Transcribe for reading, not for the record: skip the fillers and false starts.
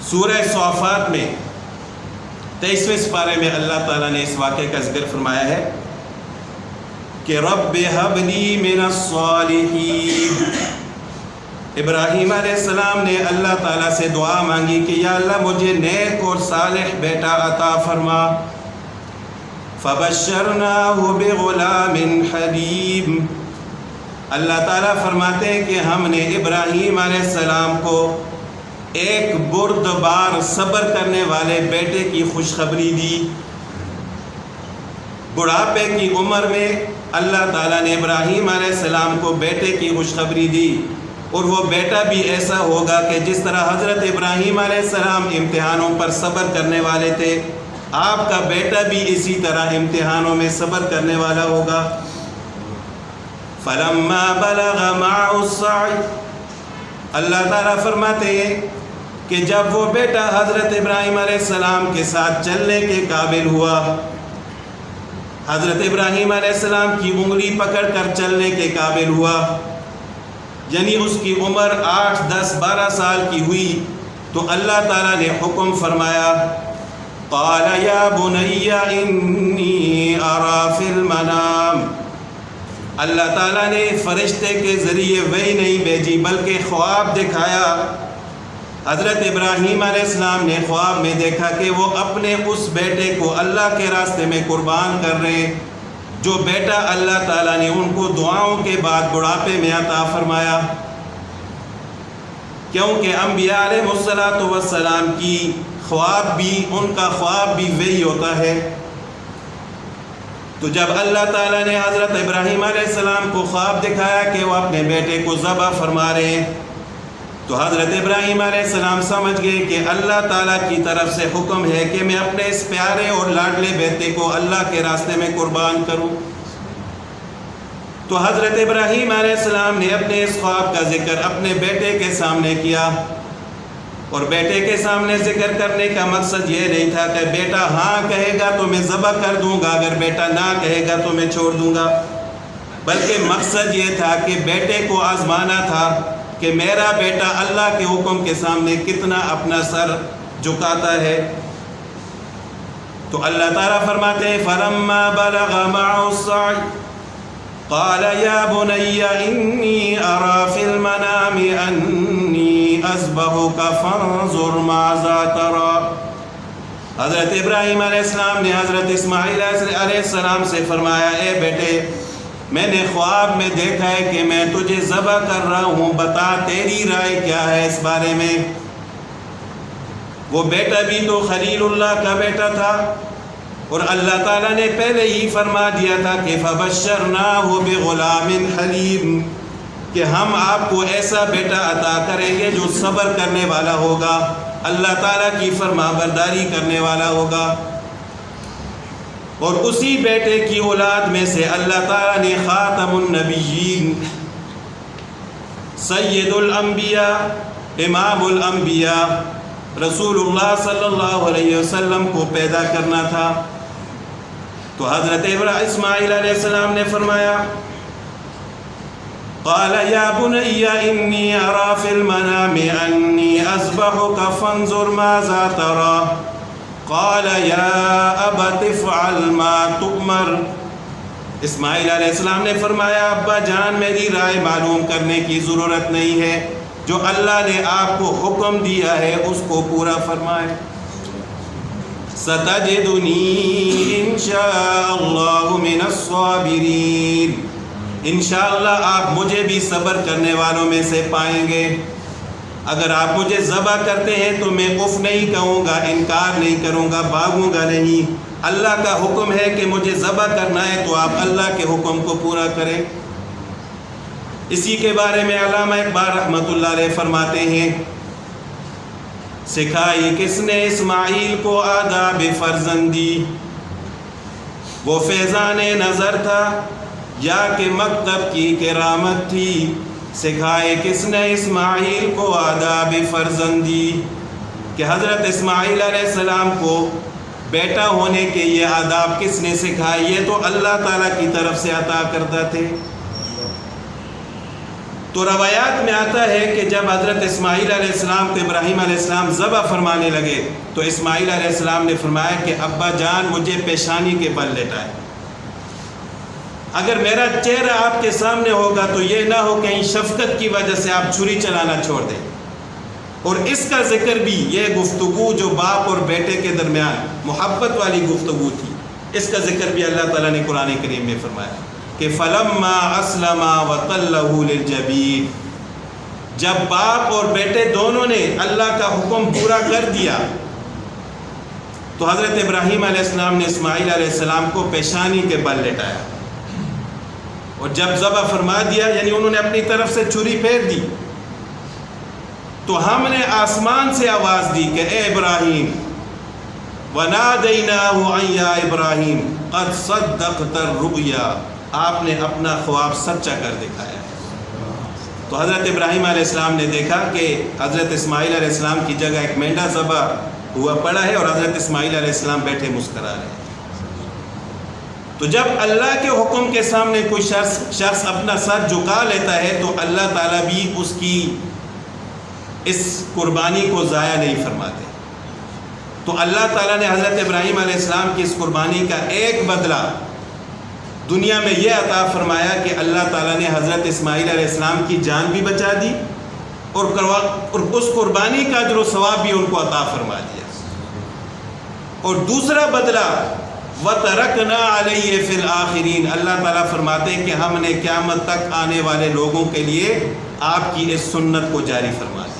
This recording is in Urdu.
سورہ صافات میں 23ویں سپارے میں اللہ تعالیٰ نے اس واقعے کا ذکر فرمایا ہے کہ رب ہب لی من الصالحین. ابراہیم علیہ السلام نے اللہ تعالیٰ سے دعا مانگی کہ یا اللہ مجھے نیک اور صالح بیٹا عطا فرما. فبشرناہ بغلام حلیم. اللہ تعالیٰ فرماتے ہیں کہ ہم نے ابراہیم علیہ السلام کو ایک بردبار صبر کرنے والے بیٹے کی خوشخبری دی. بڑھاپے کی عمر میں اللہ تعالیٰ نے ابراہیم علیہ السلام کو بیٹے کی خوشخبری دی، اور وہ بیٹا بھی ایسا ہوگا کہ جس طرح حضرت ابراہیم علیہ السلام امتحانوں پر صبر کرنے والے تھے، آپ کا بیٹا بھی اسی طرح امتحانوں میں صبر کرنے والا ہوگا. فلما بلغ معه السعي. اللہ تعالیٰ فرماتے ہیں کہ جب وہ بیٹا حضرت ابراہیم علیہ السلام کے ساتھ چلنے کے قابل ہوا، حضرت ابراہیم علیہ السلام کی انگلی پکڑ کر چلنے کے قابل ہوا، یعنی اس کی عمر 8 10 12 سال کی ہوئی، تو اللہ تعالیٰ نے حکم فرمایا قال یا بنی انی ارا فی المنام. اللہ تعالیٰ نے فرشتے کے ذریعے وحی نہیں بھیجی بلکہ خواب دکھایا. حضرت ابراہیم علیہ السلام نے خواب میں دیکھا کہ وہ اپنے اس بیٹے کو اللہ کے راستے میں قربان کر رہے ہیں، جو بیٹا اللہ تعالیٰ نے ان کو دعاؤں کے بعد بڑھاپے میں عطا فرمایا. کیونکہ انبیاء علیہ السلام کی خواب بھی، ان کا خواب بھی وہی ہوتا ہے. تو جب اللہ تعالیٰ نے حضرت ابراہیم علیہ السلام کو خواب دکھایا کہ وہ اپنے بیٹے کو ذبح فرما رہے ہیں، تو حضرت ابراہیم علیہ السلام سمجھ گئے کہ اللہ تعالیٰ کی طرف سے حکم ہے کہ میں اپنے اس پیارے اور لاڈلے بیٹے کو اللہ کے راستے میں قربان کروں. تو حضرت ابراہیم علیہ السلام نے اپنے اس خواب کا ذکر اپنے بیٹے کے سامنے کیا، اور بیٹے کے سامنے ذکر کرنے کا مقصد یہ نہیں تھا کہ بیٹا ہاں کہے گا تو میں ذبح کر دوں گا، اگر بیٹا نہ کہے گا تو میں چھوڑ دوں گا، بلکہ مقصد یہ تھا کہ بیٹے کو آزمانا تھا کہ میرا بیٹا اللہ کے حکم کے سامنے کتنا اپنا سر جھکاتا ہے. تو اللہ تعالیٰ فرماتے ہیں فلما بلغ معه السعي قال یا بنی انی ارا فی المنام انی اذبحک فانظر ماذا تری. حضرت ابراہیم علیہ السلام نے حضرت اسماعیل علیہ السلام سے فرمایا اے بیٹے، میں نے خواب میں دیکھا ہے کہ میں تجھے ذبح کر رہا ہوں، بتا تیری رائے کیا ہے اس بارے میں. وہ بیٹا بھی تو خلیل اللہ کا بیٹا تھا، اور اللہ تعالیٰ نے پہلے ہی فرما دیا تھا کہ فَبَشَّرْنَاهُ بِغُلَامٍ حَلِيمٍ، کہ ہم آپ کو ایسا بیٹا عطا کریں گے جو صبر کرنے والا ہوگا، اللہ تعالیٰ کی فرما برداری کرنے والا ہوگا. اور اسی بیٹے کی اولاد میں سے اللہ تعالیٰ نے خاتم النبیین، سید الانبیاء، امام الانبیاء رسول اللہ صلی اللہ علیہ وسلم کو پیدا کرنا تھا. تو حضرت اسماعیل علیہ السلام نے فرمایا قال یا بنی انی ارا فی المنام انی اذبحک فانظر ماذا تری. قال یا ابت افعل ما تؤمر. اسماعیل علیہ السلام نے فرمایا ابا جان میری رائے معلوم کرنے کی ضرورت نہیں ہے، جو اللہ نے آپ کو حکم دیا ہے اس کو پورا فرمائے. ستجدنی انشاء اللہ من الصابرین. انشاءاللہ آپ مجھے بھی صبر کرنے والوں میں سے پائیں گے. اگر آپ مجھے ذبح کرتے ہیں تو میں اف نہیں کہوں گا، انکار نہیں کروں گا، بھاگوں گا نہیں. اللہ کا حکم ہے کہ مجھے ذبح کرنا ہے تو آپ اللہ کے حکم کو پورا کریں. اسی کے بارے میں علامہ اقبال رحمۃ اللہ علیہ فرماتے ہیں سکھائی کس نے اسماعیل کو آداب فرزندی، وہ فیضان نظر تھا یا کہ مکتب کی کرامت تھی. سکھائے کس نے اسماعیل کو آداب فرزندی، کہ حضرت اسماعیل علیہ السلام کو بیٹا ہونے کے یہ آداب کس نے سکھائے؟ یہ تو اللہ تعالیٰ کی طرف سے عطا کرتا تھے. تو روایات میں آتا ہے کہ جب حضرت اسماعیل علیہ السلام کو ابراہیم علیہ السلام ذبح فرمانے لگے تو اسماعیل علیہ السلام نے فرمایا کہ ابا جان مجھے پیشانی کے بل لٹائے، اگر میرا چہرہ آپ کے سامنے ہوگا تو یہ نہ ہو کہیں شفقت کی وجہ سے آپ چھری چلانا چھوڑ دیں۔ اور اس کا ذکر بھی، یہ گفتگو جو باپ اور بیٹے کے درمیان محبت والی گفتگو تھی، اس کا ذکر بھی اللہ تعالیٰ نے قرآن کریم میں فرمایا کہ فَلَمَّا أَسْلَمَا وَتَلَّهُ لِلْجَبِينِ، جب باپ اور بیٹے دونوں نے اللہ کا حکم پورا کر دیا تو حضرت ابراہیم علیہ السلام نے اسماعیل علیہ السلام کو پیشانی کے بل لٹایا، اور جب ذبح فرما دیا یعنی انہوں نے اپنی طرف سے چھری پھیر دی تو ہم نے آسمان سے آواز دی کہ اے ابراہیم، وَنَادَيْنَاهُ أَن يَا إِبْرَاهِيمُ قَدْ صَدَّقْتَ الرُّؤْيَا، آپ نے اپنا خواب سچا کر دکھایا ہے۔ تو حضرت ابراہیم علیہ السلام نے دیکھا کہ حضرت اسماعیل علیہ السلام کی جگہ ایک مینڈا ذبح ہوا پڑا ہے اور حضرت اسماعیل علیہ السلام بیٹھے مسکرا رہے ہیں۔ تو جب اللہ کے حکم کے سامنے کوئی شخص اپنا سر جھکا لیتا ہے تو اللہ تعالیٰ بھی اس کی اس قربانی کو ضائع نہیں فرماتے۔ تو اللہ تعالیٰ نے حضرت ابراہیم علیہ السلام کی اس قربانی کا ایک بدلہ دنیا میں یہ عطا فرمایا کہ اللہ تعالیٰ نے حضرت اسماعیل علیہ السلام کی جان بھی بچا دی اور اس قربانی کا اجر و ثواب بھی ان کو عطا فرما دیا۔ اور دوسرا بدلہ وَتَرَكْنَا عَلَيْهِ فِي الْآخِرِينَ، اللہ تعالیٰ فرماتے ہیں کہ ہم نے قیامت تک آنے والے لوگوں کے لیے آپ کی اس سنت کو جاری فرما دیا۔